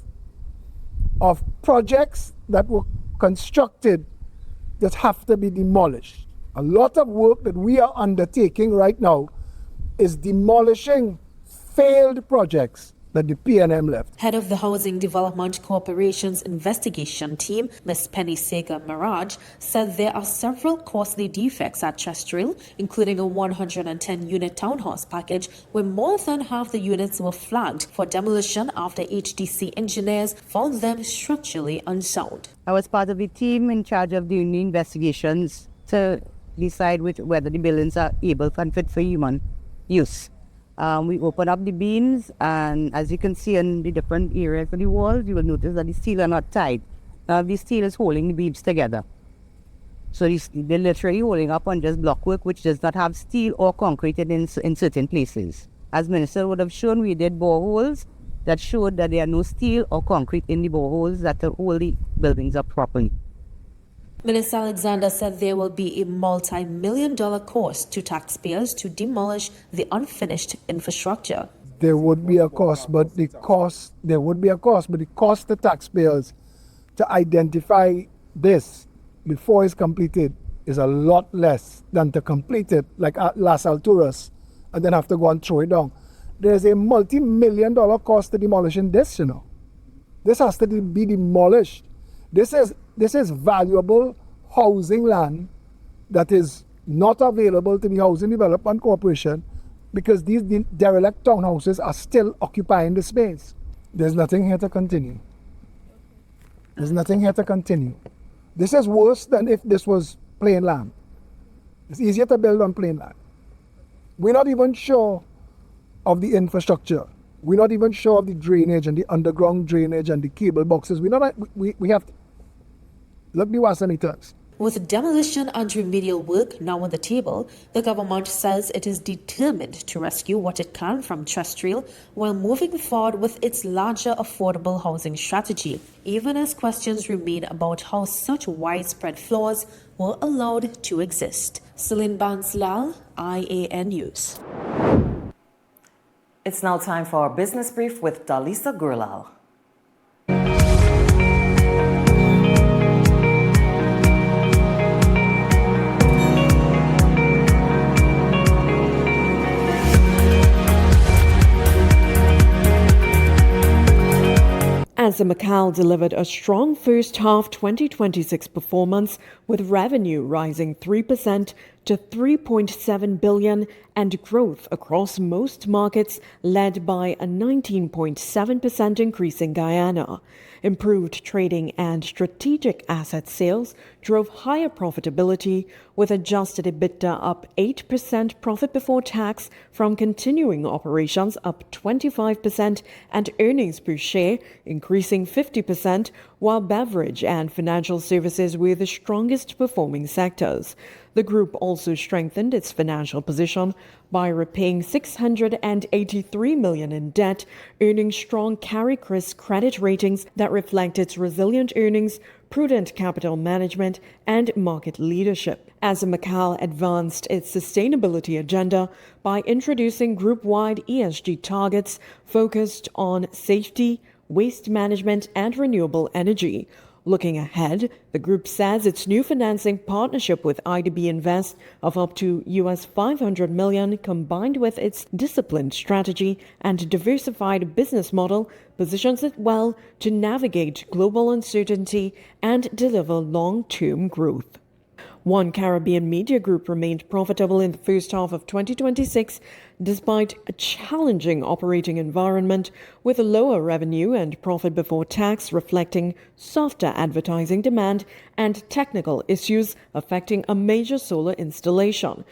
of projects that were constructed that have to be demolished. A lot of work that we are undertaking right now is demolishing failed projects that the PNM left. Head of the Housing Development Corporation's investigation team, Ms. Penny Sega Mirage, said there are several costly defects at Terrestrial, including a 110-unit townhouse package where more than half the units were flagged for demolition after HDC engineers found them structurally unsound. I was part of the team in charge of doing the investigations to decide whether the buildings are able and fit for human use. We open up the beams, and as you can see in the different areas of the walls, you will notice that the steel are not tied. The steel is holding the beams together. So they're literally holding up on just blockwork, which does not have steel or concrete in certain places. As Minister would have shown, we did boreholes that showed that there are no steel or concrete in the boreholes that hold the buildings up properly. Minister Alexander said there will be a multi-million-dollar cost to taxpayers to demolish the unfinished infrastructure. There would be a cost, but the cost to taxpayers to identify this before it's completed is a lot less than to complete it like at Las Alturas and then have to go and throw it down. There's a multi-million-dollar cost to demolishing this, you know. This has to be demolished. This is valuable housing land that is not available to the Housing Development Corporation because these derelict townhouses are still occupying the space. There's nothing here to continue. There's nothing here to continue. This is worse than if this was plain land. It's easier to build on plain land. We're not even sure of the infrastructure. We're not even sure of the drainage and the underground drainage and the cable boxes. We have to look the Wasanitas. With demolition and remedial work now on the table, the government says it is determined to rescue what it can from Terrestrial while moving forward with its larger affordable housing strategy, even as questions remain about how such widespread flaws were allowed to exist. Celine Banslal, I.A.N. News. It's now time for our business brief with Dalisa Gurlal. As Macau delivered a strong first half 2026 performance, with revenue rising 3% to 3.7 billion and growth across most markets led by a 19.7% increase in Guyana. Improved trading and strategic asset sales drove higher profitability, with adjusted EBITDA up 8%, profit before tax from continuing operations up 25%, and earnings per share increasing 50%, while beverage and financial services were the strongest performing sectors. The group also strengthened its financial position by repaying 683 million in debt, earning strong carry-risk credit ratings that reflect its resilient earnings, prudent capital management, and market leadership. As Macau advanced its sustainability agenda by introducing group-wide ESG targets focused on safety, waste management, and renewable energy. Looking ahead, the group says its new financing partnership with IDB Invest of up to $500 million, combined with its disciplined strategy and diversified business model, positions it well to navigate global uncertainty and deliver long-term growth. One Caribbean media group remained profitable in the first half of 2026 despite a challenging operating environment, with a lower revenue and profit before tax reflecting softer advertising demand and technical issues affecting a major solar installation.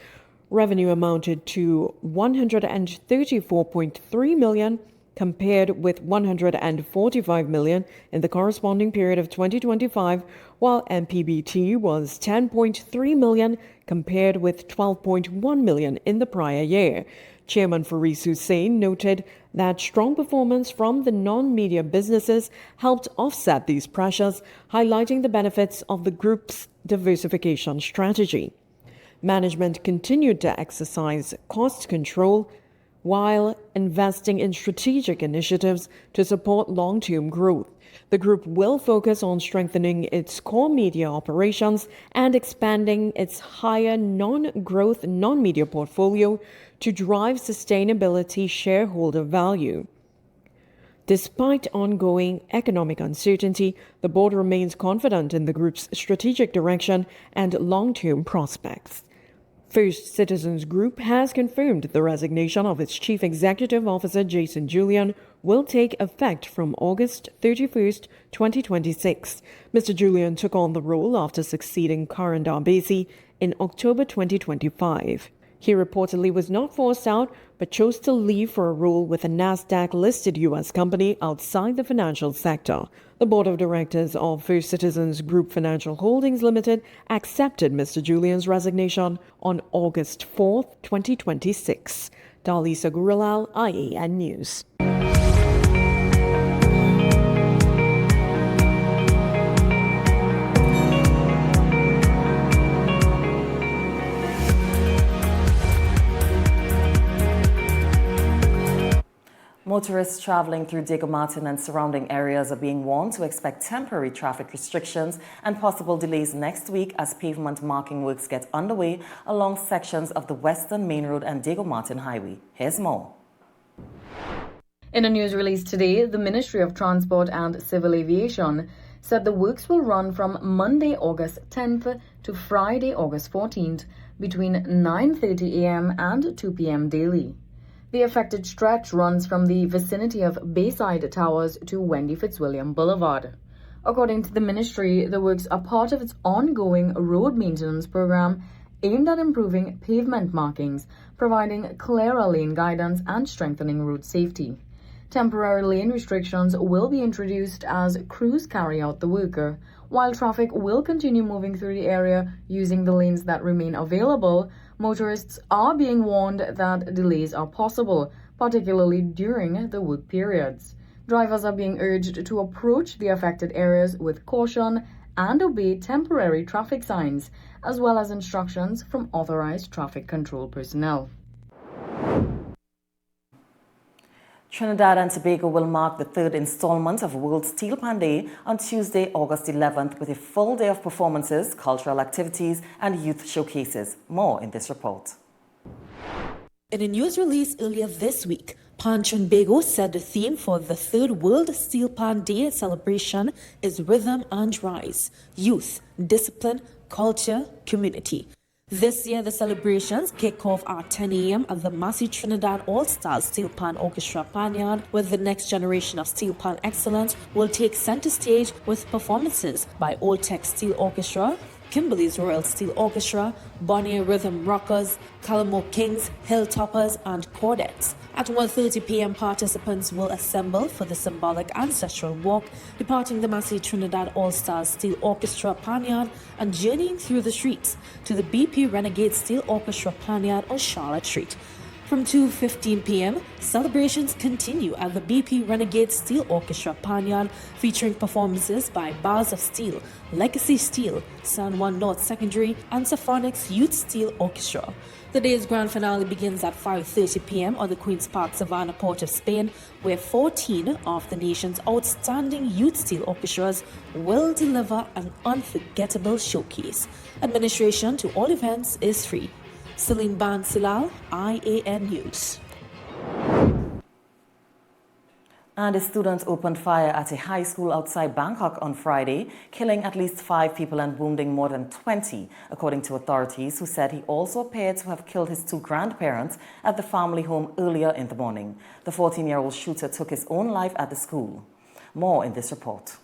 Revenue amounted to 134.3 million, compared with 145 million in the corresponding period of 2025, while MPBT was 10.3 million compared with 12.1 million in the prior year. Chairman Faris Hussain noted that strong performance from the non-media businesses helped offset these pressures, highlighting the benefits of the group's diversification strategy. Management continued to exercise cost control while investing in strategic initiatives to support long-term growth. The group will focus on strengthening its core media operations and expanding its higher non-growth non-media portfolio to drive sustainability shareholder value. Despite ongoing economic uncertainty, the board remains confident in the group's strategic direction and long-term prospects. First Citizens Group has confirmed the resignation of its Chief Executive Officer Jason Julian will take effect from August 31st, 2026. Mr. Julian took on the role after succeeding Karen Darbesi in October 2025. He reportedly was not forced out, but chose to leave for a role with a NASDAQ-listed U.S. company outside the financial sector. The board of directors of First Citizens Group Financial Holdings Limited accepted Mr. Julian's resignation on August 4th, 2026. Dalisa Gurulal, I.A.N. News. Motorists traveling through Diego Martin and surrounding areas are being warned to expect temporary traffic restrictions and possible delays next week as pavement marking works get underway along sections of the Western Main Road and Diego Martin Highway. Here's more. In a news release today, the Ministry of Transport and Civil Aviation said the works will run from Monday, August 10th to Friday, August 14th between 9:30 a.m. and 2 p.m. daily. The affected stretch runs from the vicinity of Bayside Towers to Wendy Fitzwilliam Boulevard. According to the ministry, the works are part of its ongoing road maintenance program aimed at improving pavement markings, providing clearer lane guidance, and strengthening road safety. Temporary lane restrictions will be introduced as crews carry out the work. While traffic will continue moving through the area using the lanes that remain available, motorists are being warned that delays are possible, particularly during the work periods. Drivers are being urged to approach the affected areas with caution and obey temporary traffic signs, as well as instructions from authorized traffic control personnel. Trinidad and Tobago will mark the third installment of World Steel Pan Day on Tuesday, August 11th, with a full day of performances, cultural activities, and youth showcases. More in this report. In a news release earlier this week, Pan Chunbego said the theme for the third World Steel Pan Day celebration is Rhythm and Rise, Youth, Discipline, Culture, Community. This year, the celebrations kick off at 10 a.m. at the Massey Trinidad All-Stars Steel Pan Orchestra Panyard, where the next generation of steel pan excellence will take center stage with performances by Old Tech Steel Orchestra, Kimberly's Royal Steel Orchestra, Bonnier Rhythm Rockers, Calamo Kings, Hilltoppers, and Cordettes. At 1:30 p.m., participants will assemble for the symbolic ancestral walk, departing the Massey Trinidad All-Stars Steel Orchestra Panyard and journeying through the streets to the BP Renegade Steel Orchestra Panyard on Charlotte Street. From 2:15 p.m., celebrations continue at the BP Renegade Steel Orchestra Panyard, featuring performances by Bars of Steel, Legacy Steel, San Juan North Secondary, and Symphonics Youth Steel Orchestra. The day's grand finale begins at 5:30 p.m. on the Queen's Park Savannah Port of Spain, where 14 of the nation's outstanding youth steel orchestras will deliver an unforgettable showcase. Administration to all events is free. Celine Ban Silal, I.A.N. News. And the students opened fire at a high school outside Bangkok on Friday, killing at least 5 people and wounding more than 20, according to authorities, who said he also appeared to have killed his 2 grandparents at the family home earlier in the morning. The 14-year-old shooter took his own life at the school. More in this report.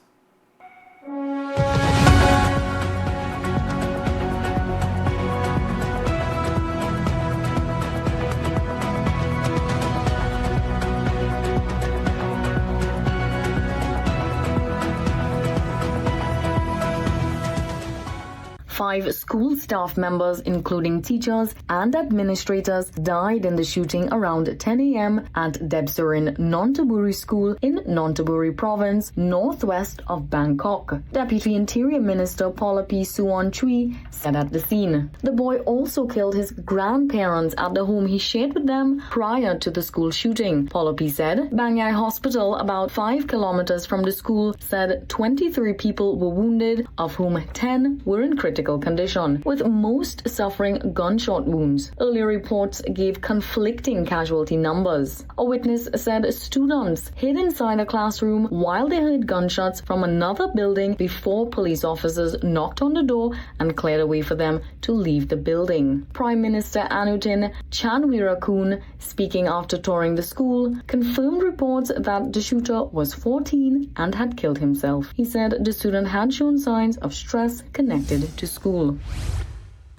5 school staff members, including teachers and administrators, died in the shooting around 10 a.m. at Debsurin Nonthaburi School in Nonthaburi Province, northwest of Bangkok. Deputy Interior Minister Paula P. Suwon Chui said at the scene. The boy also killed his grandparents at the home he shared with them prior to the school shooting. Paula P. said Bang Yai Hospital, about 5 kilometers from the school, said 23 people were wounded, of whom 10 were in critical condition, with most suffering gunshot wounds. Earlier reports gave conflicting casualty numbers. A witness said students hid inside a classroom while they heard gunshots from another building before police officers knocked on the door and cleared a way for them to leave the building. Prime Minister Anutin Chanvirakul, speaking after touring the school, confirmed reports that the shooter was 14 and had killed himself. He said the student had shown signs of stress connected to school.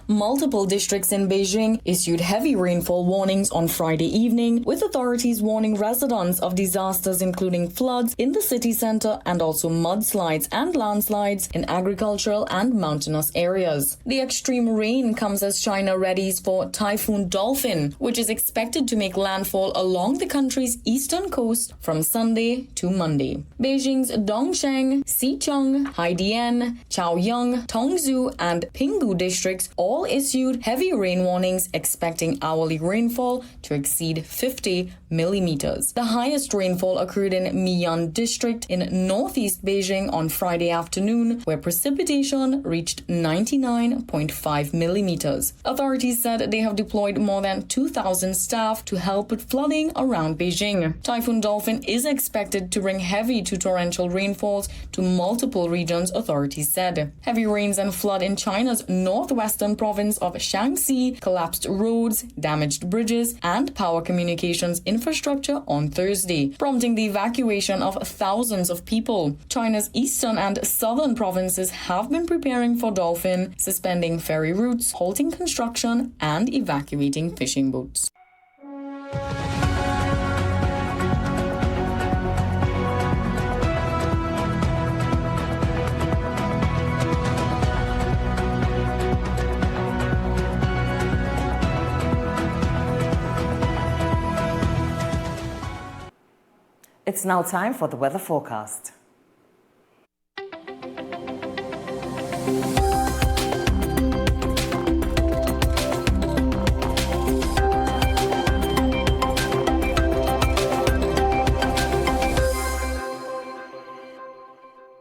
Multiple districts in Beijing issued heavy rainfall warnings on Friday evening, with authorities warning residents of disasters including floods in the city center and also mudslides and landslides in agricultural and mountainous areas. The extreme rain comes as China readies for Typhoon Dolphin, which is expected to make landfall along the country's eastern coast from Sunday to Monday. Beijing's Dongsheng, Xicheng, I.A.N, Chaoyang, Tongzhou, and Pinggu districts all issued heavy rain warnings, expecting hourly rainfall to exceed 50 millimeters. The highest rainfall occurred in Miyan district in northeast Beijing on Friday afternoon, where precipitation reached 99.5 millimeters. Authorities said they have deployed more than 2,000 staff to help with flooding around Beijing. Typhoon Dolphin is expected to bring heavy to torrential rainfalls to multiple regions, authorities said. Heavy rains and flood in China's northwestern province of Shaanxi collapsed roads, damaged bridges, and power communications infrastructure on Thursday, prompting the evacuation of thousands of people. China's eastern and southern provinces have been preparing for Dolphin, suspending ferry routes, halting construction, and evacuating fishing boats. It's now time for the weather forecast.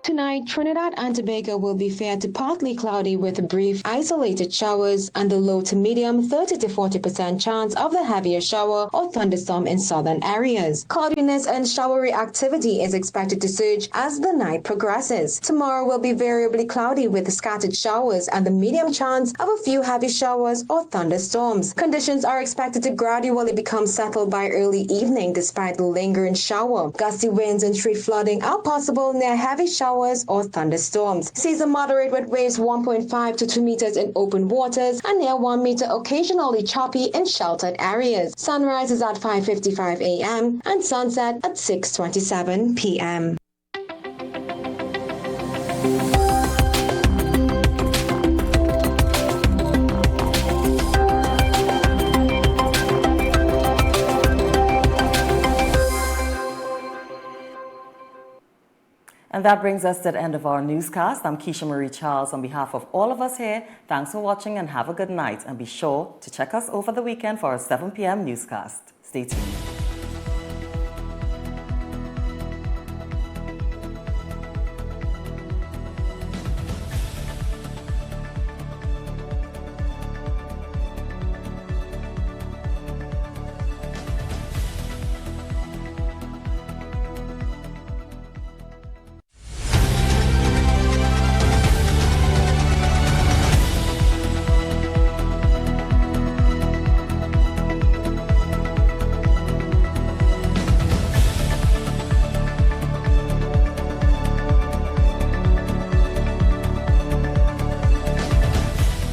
Tonight, Trinidad and Tobago will be fair to partly cloudy with brief isolated showers and the low to medium 30 to 40% chance of the heavier shower or thunderstorm in southern areas. Cloudiness and showery activity is expected to surge as the night progresses. Tomorrow will be variably cloudy with scattered showers and the medium chance of a few heavy showers or thunderstorms. Conditions are expected to gradually become settled by early evening despite the lingering shower. Gusty winds and street flooding are possible near heavy showers or thunderstorms. Seas are moderate with waves 1.5 to 2 meters in open waters and near 1 meter occasionally choppy in sheltered areas. Sunrise is at 5:55 a.m. and sunset at 6:27 p.m. And that brings us to the end of our newscast. I'm Keisha Marie Charles. On behalf of all of us here, thanks for watching and have a good night. And be sure to check us over the weekend for our 7 p.m. newscast. Stay tuned.